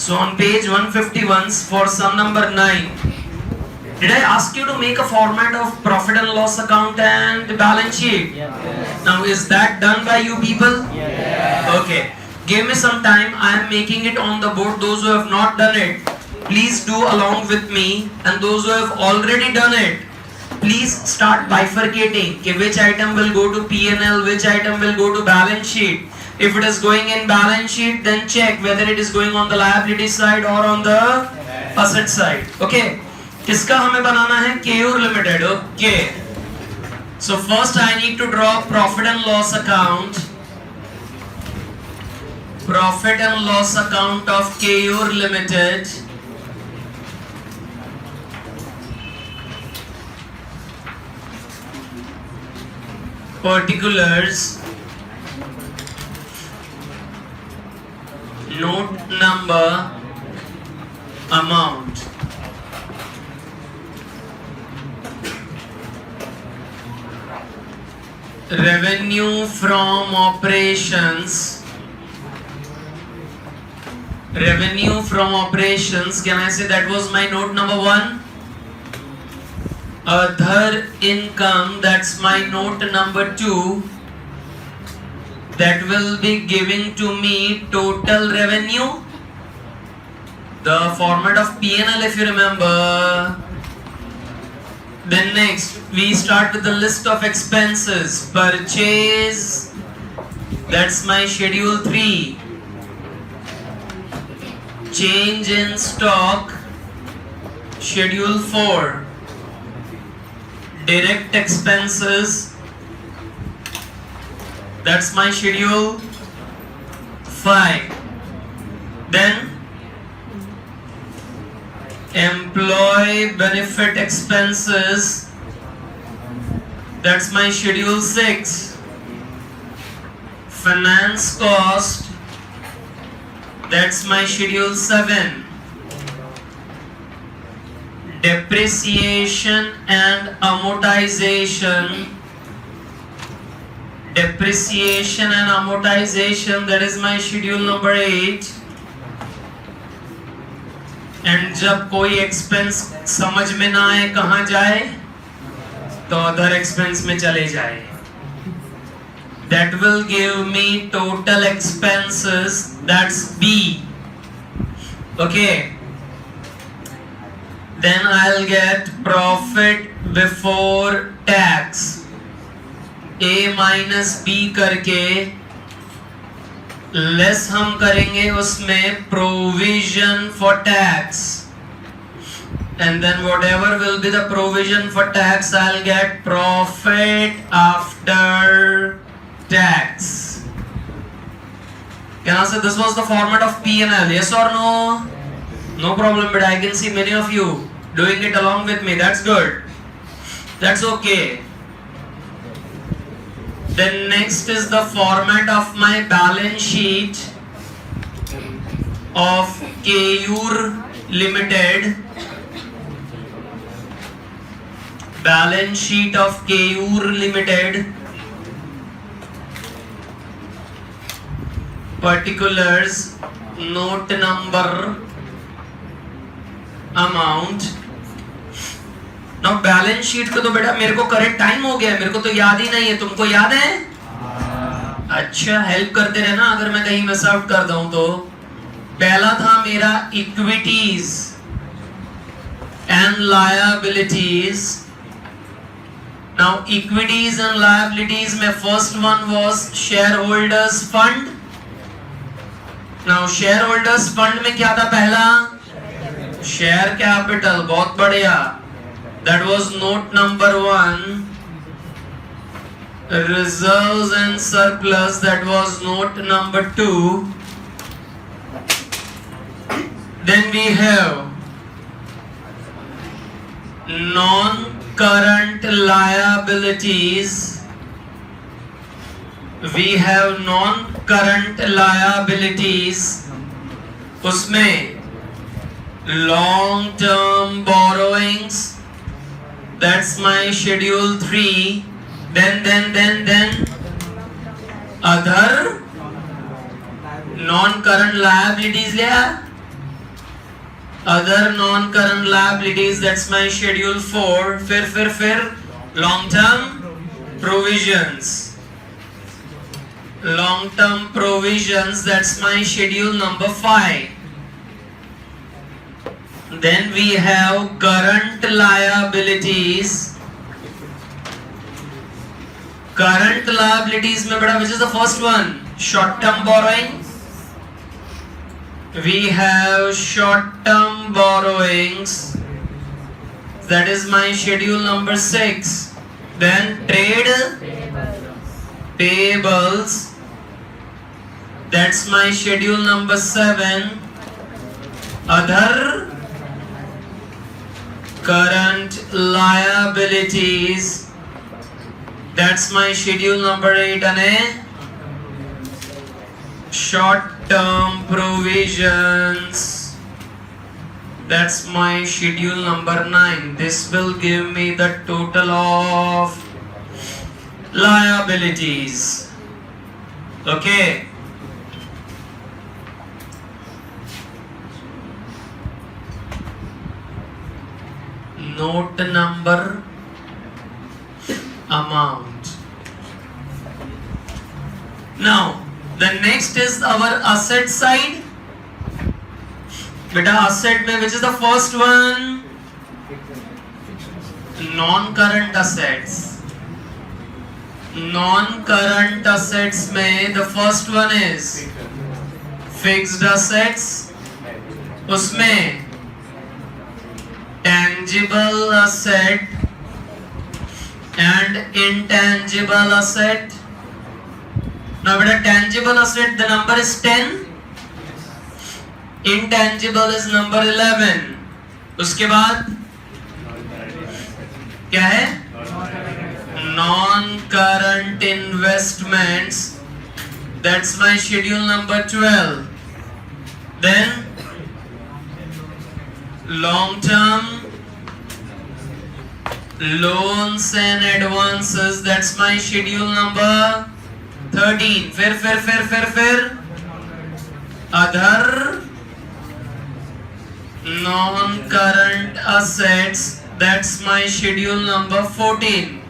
So on page 151 for sum number 9, did I ask you to make a format of profit and loss account and balance sheet? Yes. Now is that done by you people? Yes. Okay. Give me some time. I am making it on the board. Those who have not done it, please do along with me. And those who have already done it, please start bifurcating. Okay, which item will go to P&L, which item will go to balance sheet. If it is going in balance sheet, then check whether it is going on the liability side or on the asset side. Okay. किसका हमें बनाना है? KEUR Limited. Okay. So first I need to draw profit and loss account. Profit and loss account of KEUR Limited. Particulars. Note number. Amount. Revenue from operations. Revenue from operations. Can I say that was my note number 1? Other income. That's my note number 2. That will be giving to me total revenue. The format of P&L, if you remember. Then next, we start with the list of expenses. Purchase, that's my schedule 3. Change in stock, schedule 4. Direct expenses, that's my schedule 5. Then employee benefit expenses, that's my schedule 6. Finance cost, that's my schedule 7. Depreciation and amortization, depreciation and amortization, that is my schedule number 8. And जब कोई expense समझ में ना आए कहां जाए तो other expense में चले जाए. That will give me total expenses, that's B. Okay. Then I'll get profit before tax. A minus B करके लेस हम करेंगे उसमें provision for tax, and then whatever will be the provision for tax, I'll get profit after tax. Can I say this was the format of P&L? Yes or no? No problem, but I can see many of you doing it along with me. That's good. That's okay. Then next is the format of my balance sheet of KEUR Limited. Balance sheet of KEUR Limited. Particulars, note number, amount. Now balance sheet को तो बेटा मेरे को correct time हो गया, मेरे को तो याद ही नहीं है. तुमको याद है? अच्छा, हेल्प करते रहना अगर मैं कहीं मिस आउट कर दूं तो. पहला था मेरा equities and liabilities. Now equities and liabilities में first one was shareholders fund. Now shareholders fund में क्या था? पहला शेयर कैपिटल. बहुत बढ़िया. That was note number 1. Reserves and surplus, that was note number 2. Then we have non-current liabilities. We have non-current liabilities. उसमें long-term borrowings, that's my schedule 3. Then other non-current liabilities लिया. other non-current liabilities, that's my schedule 4. फिर long-term provisions. Long-term provisions, that's my schedule number 5. Then we have current liabilities. Current liabilities में बड़ा, which is the first one? Short-term borrowing. We have short-term borrowings. That is my schedule number 6. Then trade payables. That's my schedule number 7. Other current liabilities. That's my schedule number 8. And short-term provisions. That's my schedule number 9. This will give me the total of liabilities. Okay. Note number, amount. Now, the next is our asset side. Beta asset mein, which is the first one? Non-current assets. Non-current assets mein, the first one is fixed assets. Usme tangible asset and intangible asset. Now with a tangible asset the number is 10, intangible is number 11. उसके बाद क्या है? Non-current investments, that's my schedule number 12. Then long-term loans and advances, that's my schedule number 13. फिर other non-current assets, that's my schedule number 14.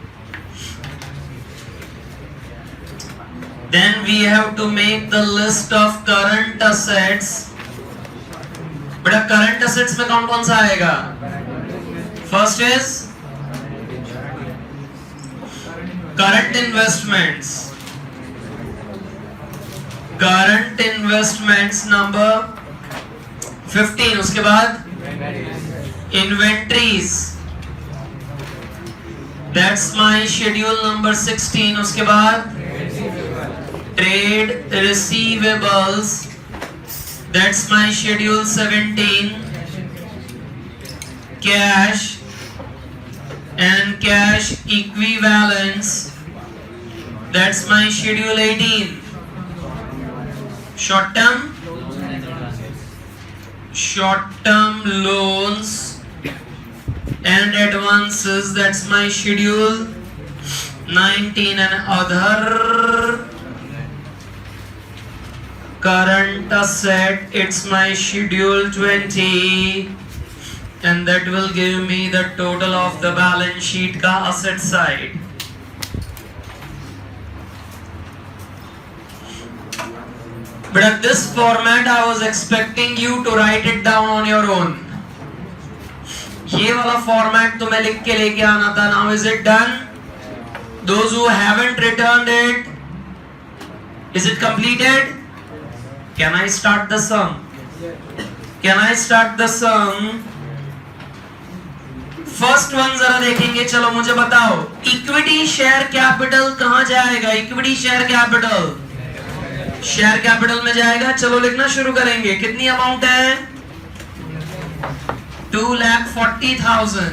Then we have to make the list of current assets. बेटा current assets में कौन कौन सा आएगा? First is current investments. Current investments number 15. उसके बाद inventories, that's my schedule number 16. उसके बाद trade receivables, that's my schedule 17. Cash and cash equivalents, that's my schedule 18. Short-term loans and advances, that's my schedule 19. And other current asset, it's my schedule 20, and that will give me the total of the balance sheet ka asset side. But at this format I was expecting you to write it down on your own. ये वाला format तुम्हें लिख के लेके आना था. Now is it done? Those who haven't returned it, is it completed? Can I start the sum? Can I start the sum? First one जरा देखेंगे. चलो मुझे बताओ, इक्विटी शेयर कैपिटल कहाँ जाएगा? Equity share capital share capital में जाएगा. चलो लिखना शुरू करेंगे. कितनी अमाउंट है? 2,40,000.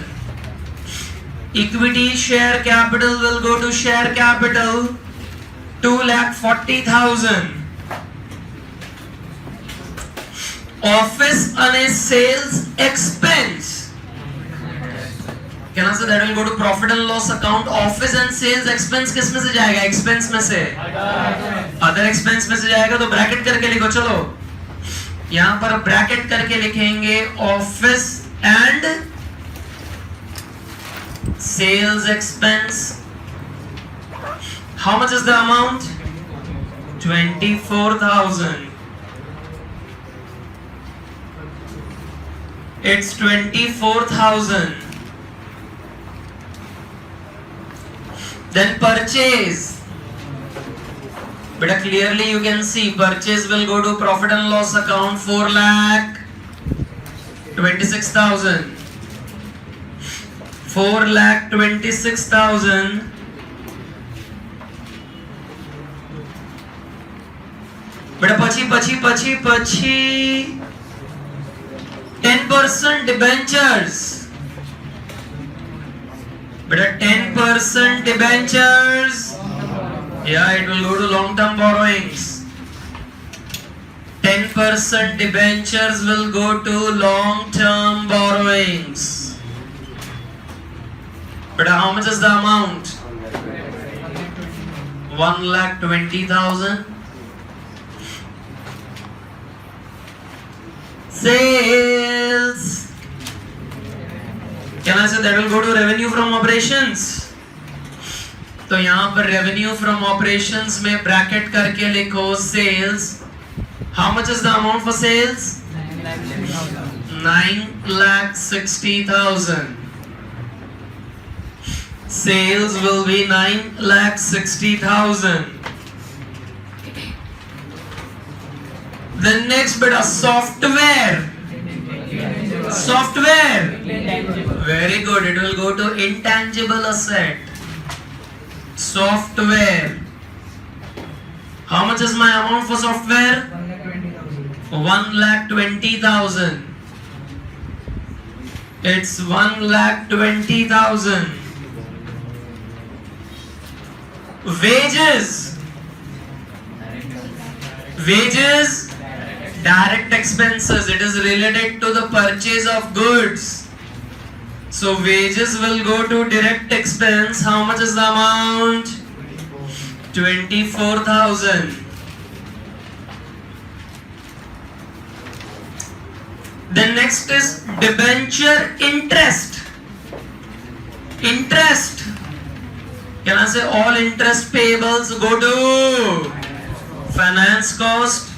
Equity share capital will go to share capital 2,40,000. Office अने सेल्स एक्सपेंस, क्या ना, that will go to profit and loss account. Office and sales expense किस में से जाएगा? एक्सपेंस में से. अदर एक्सपेंस में से जाएगा, तो ब्रैकेट करके लिखो. चलो यहां पर ब्रैकेट करके लिखेंगे office and sales expense. How much is the amount? 24,000. It's 24,000. Then purchase. But clearly you can see purchase will go to profit and loss account. 4,26,000. 4,26,000. But પછી 10% debentures. But 10% debentures. Yeah, it will go to long-term borrowings. 10% debentures will go to long-term borrowings. But how much is the amount? 1,20,000. Sales. Can I say that will go to revenue from operations? तो यहाँ पर revenue from operations में bracket करके लिखो sales. How much is the amount for sales? 9,60,000. Sales will be 9,60,000. The next bit of software. Very good. It will go to intangible asset. Software. How much is my amount for software? 1,20,000. It's 1,20,000. Wages. Direct expenses. It is related to the purchase of goods. So wages will go to direct expense. How much is the amount? 24,000. Then next is debenture interest. Interest. Can I say all interest payables go to finance cost?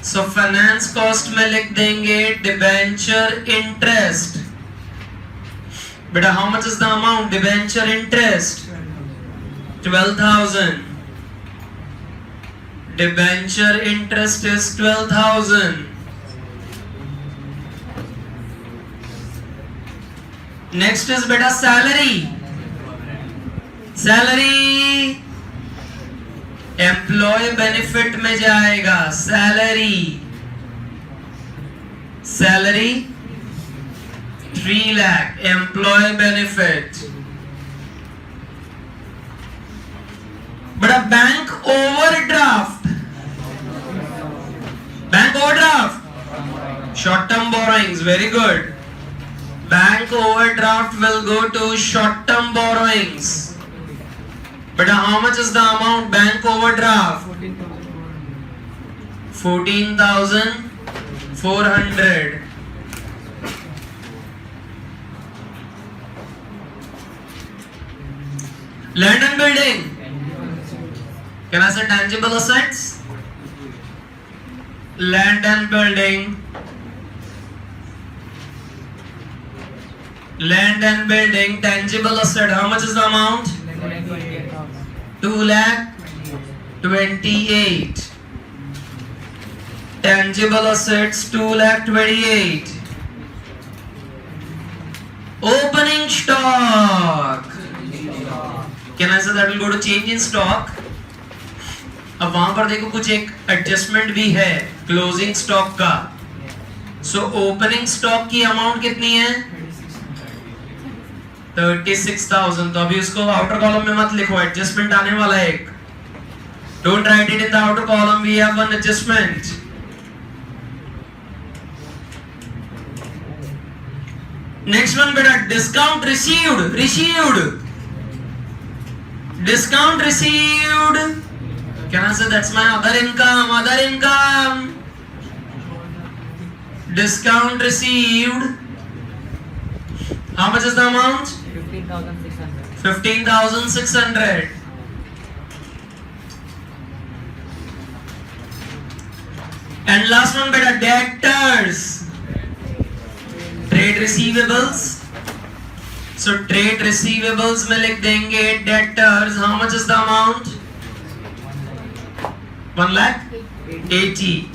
So finance cost में लिख देंगे debenture interest. बेटा how much is the amount? Debenture interest 12,000. Debenture interest is 12,000. Next is बेटा salary. Employee benefit में जाएगा. Salary 3 lakh. Employee benefit. बड़ा bank overdraft. Short term borrowings. Very good. Bank overdraft will go to short term borrowings. But how much is the amount? Bank overdraft 14,400. Land and building. Can I say tangible assets? Land and building. Tangible asset. How much is the amount? 2,28,000. Tangible assets 2,28,000. Opening stock. Can I say that will go to change in stock? अब वहां पर देखो कुछ एक adjustment भी है closing stock का. So opening stock की अमाउंट कितनी है? 36,000. तो अभी उसको आउटर कॉलम में मत लिखो, एडजस्टमेंट आने वाला है एक. Don't write it in the outer column, we have one adjustment. Next one बेटा discount received. Can I say that's my other income? Discount received. How much is the amount? 15,600. 15,600. And last one beta, debtors. Trade receivables. So trade receivables में लिख देंगे debtors. How much is the amount? 1,80,000.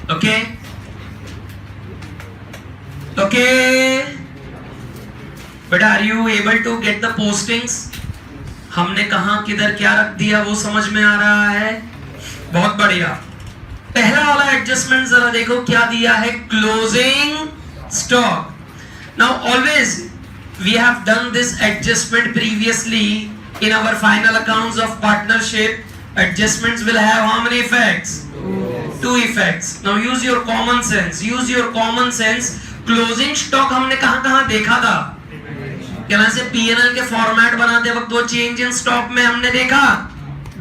Okay. Okay. But are you able to get the postings? हमने कहां किधर क्या रख दिया वो समझ में आ रहा है? बहुत बढ़िया. पहला वाला एडजस्टमेंट जरा देखो क्या दिया है. Closing stock. Now always we have done this adjustment previously in our final accounts of partnership. Adjustments will have how many effects? Two effects. Now use your common sense. Use your common sense. Closing stock हमने कहां देखा था? क्या से P&L के format बनाते वक्त वो चेंज इन स्टॉक में हमने देखा.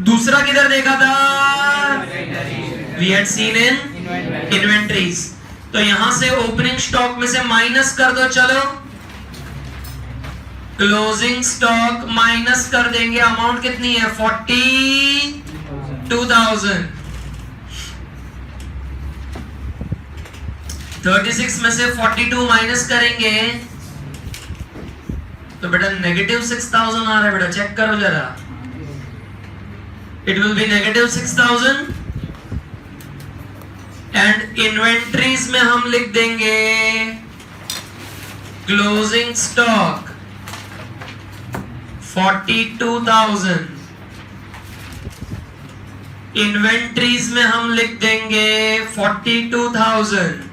दूसरा किधर देखा था? We had seen in inventories. तो यहां से ओपनिंग स्टॉक में से माइनस कर दो. चलो क्लोजिंग स्टॉक माइनस कर देंगे. अमाउंट कितनी है? 42,000. 36 में से 42 माइनस करेंगे तो बेटा नेगेटिव 6,000 आ रहा है. बेटा चेक करो जरा. It will be negative 6,000. And inventories में हम लिख देंगे क्लोजिंग स्टॉक 42,000. इन्वेंट्रीज में हम लिख देंगे 42,000.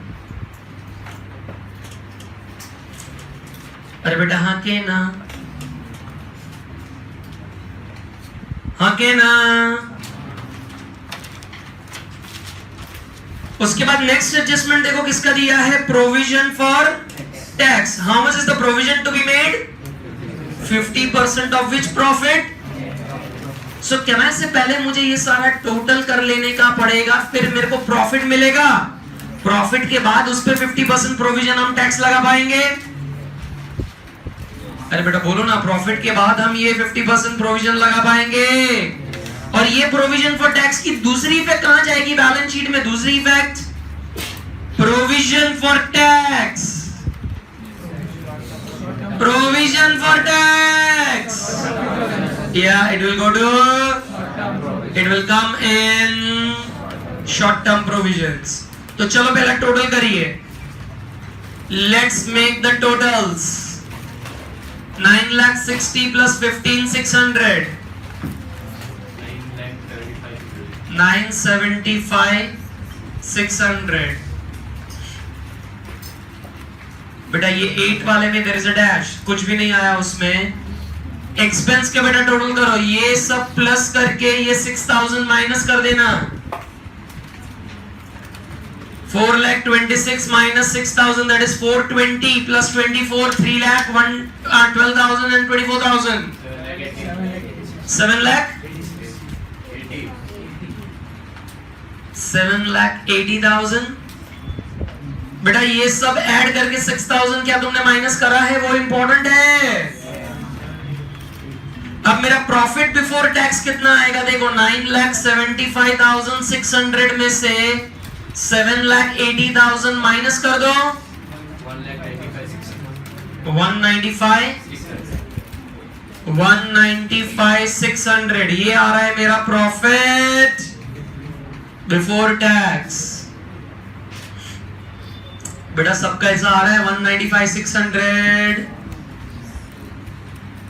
अरे बेटा हाँ के ना, हाँ के ना. उसके बाद नेक्स्ट एडजस्टमेंट देखो किसका दिया है. Provision for tax. How much is the provision to be made? 50% of which profit. So क्या मैं इससे पहले मुझे ये सारा टोटल कर लेने का पड़ेगा, फिर मेरे को प्रॉफिट मिलेगा. प्रॉफिट के बाद उस पर 50% प्रोविजन हम टैक्स लगा पाएंगे. अरे बेटा बोलो ना. प्रॉफिट के बाद हम ये 50% प्रोविजन लगा पाएंगे. और ये प्रोविजन फॉर टैक्स की दूसरी इफेक्ट कहां जाएगी बैलेंस शीट में? दूसरी effect provision for tax. Provision for tax. Yeah, it will go to, it will come in short term provisions. तो चलो पहले टोटल करिए. Let's make the totals. 9,60,000 plus 15,600. 975,600. बेटा ये 8 वाले में there is a dash. कुछ भी नहीं आया उसमें. एक्सपेंस के बेटा टोटल करो. ये सब प्लस करके ये 6,000 माइनस कर देना. 4,26,000 minus 6,000, that is 420 plus 24, 3,12,000 and 24,000. 7,80,000. बेटा ये सब ऐड करके 6,000 क्या तुमने माइनस करा है? वो इंपॉर्टेंट है. अब मेरा प्रॉफिट बिफोर टैक्स कितना आएगा? देखो 9,75,600 में से 7,80,000 माइनस कर दो. 195,600. ये आ रहा है मेरा प्रॉफिट बिफोर टैक्स. बेटा सबका ऐसा आ रहा है 195,600.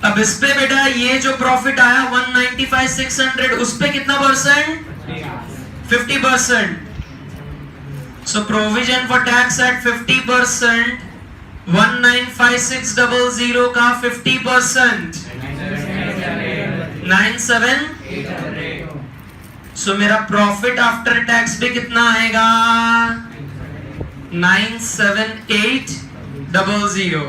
अब इस पे बेटा ये जो प्रॉफिट आया 195,600 उस पे कितना percent? 50%. So provision for tax at 50%. 195,600 का 50%. 97,800. So मेरा प्रॉफिट आफ्टर टैक्स भी कितना आएगा? 97,800.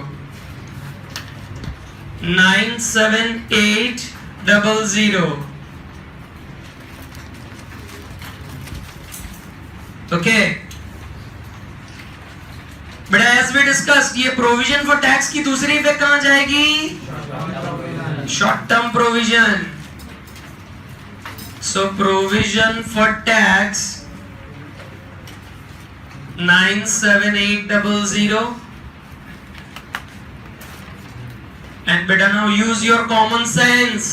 97,800. ओके बेटा, एज वी डिस्कस्ड, ये प्रोविजन फॉर टैक्स की दूसरी इफेक्ट कहां जाएगी? Short term provision. So provision for tax 97800. And beta, now use your common sense.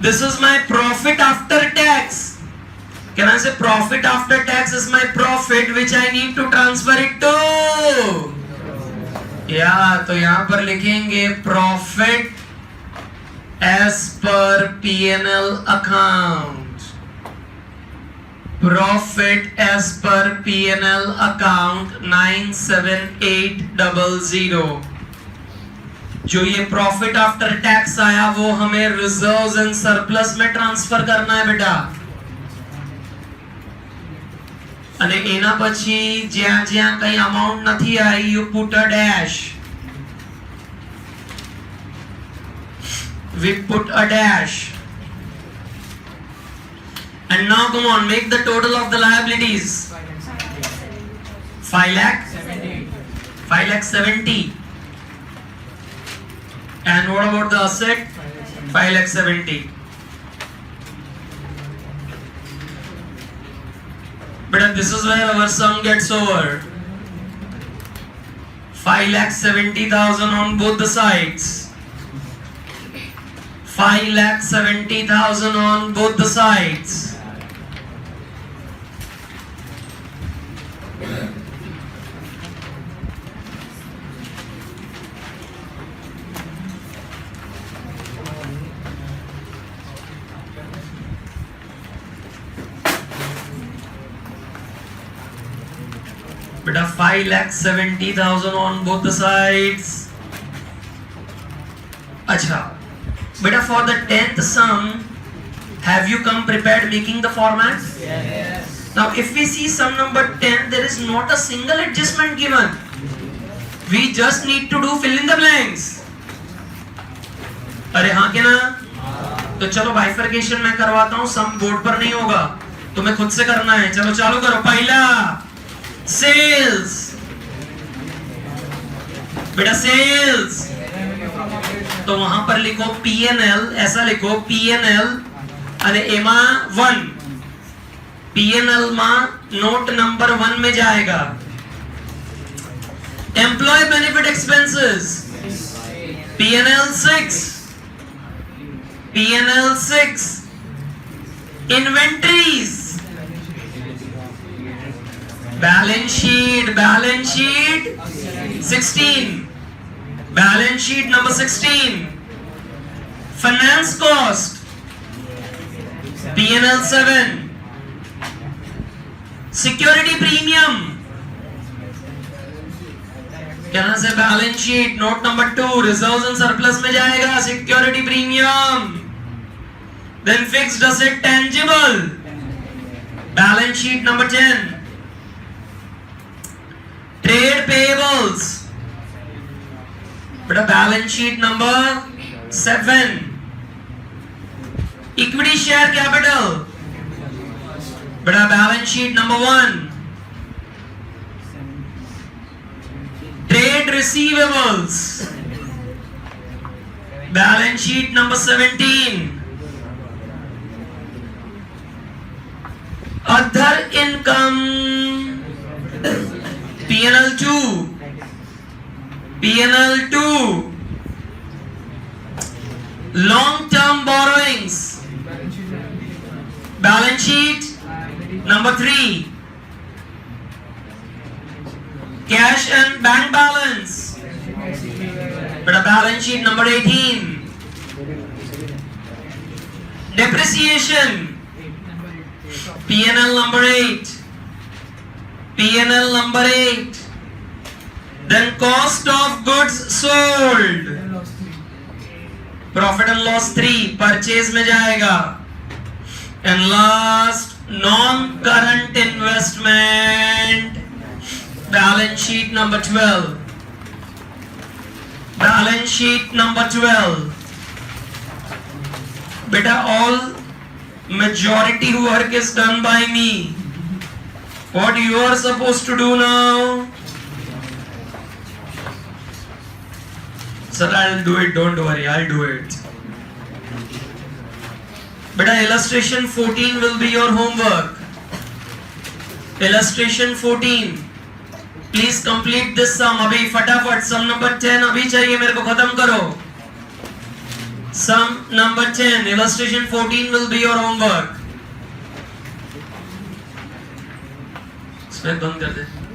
This is my profit after tax. Can I say profit after tax is my profit which I need to transfer it to? तो यहां पर लिखेंगे profit as per P&L account. Profit as per P&L account 97800. जो ये profit after tax आया वो हमें reserves and surplus में ट्रांसफर करना है बेटा. અને એના પછી જ્યાં જ્યાં કઈ અમાઉન્ટ નથી આવી, you put a dash. We put a dash. And now come on, make the total of the liabilities. 5,70,000. And what about the asset? 5,70,000. But this is where our sum gets over. 5,70,000 on both the sides. 5,70,000 on both the sides. Beta, 5,70,000 on both the sides. Acha. Beta, for the 10th sum, have you come prepared making the format? Yes. Now, if we see sum number 10, there is not a single adjustment given. We just need to do fill in the blanks. अरे हाँ के ना? तो चलो bifurcation मैं करवाता हूँ, सम board पर नहीं होगा, तुम्हें खुद से करना है. चलो चालू करो. पहला सेल्स. बेटा सेल्स, तो वहां पर लिखो P&L, ऐसा लिखो P&L અને એમાં 1. P&L માં नोट नंबर 1 में जाएगा. Employ benefit expenses P&L 6. P&L 6. Inventories balance sheet 16. Balance sheet number 16. Finance cost P&L 7. Security premium, can I say balance sheet note number 2, reserves and surplus में जाएगा security premium. Then fixed asset tangible, balance sheet number 10. Trade payables, but a balance sheet number 7. Equity share capital, but a balance sheet number 1. Trade receivables, balance sheet number 17. Other income P&L 2. P&L 2. Long-term borrowings. Balance sheet number 3. Cash and bank balance. But a balance sheet number 18. Depreciation. P&L number 8. P&L number 8. Then cost of goods sold. Profit and loss 3. Purchase में जाएगा. And last, non-current investment. Balance sheet number 12. Balance sheet number 12. Beta, all majority work is done by me. What you are supposed to do now? Sir, I'll do it. Don't worry. I'll do it. Beta, illustration 14 will be your homework. Illustration 14. Please complete this sum. अभी फटाफट sum number 10 अभी चाहिए मेरे को, खत्म करो. Sum number 10. Illustration 14 will be your homework. इसमें बंद कर दे.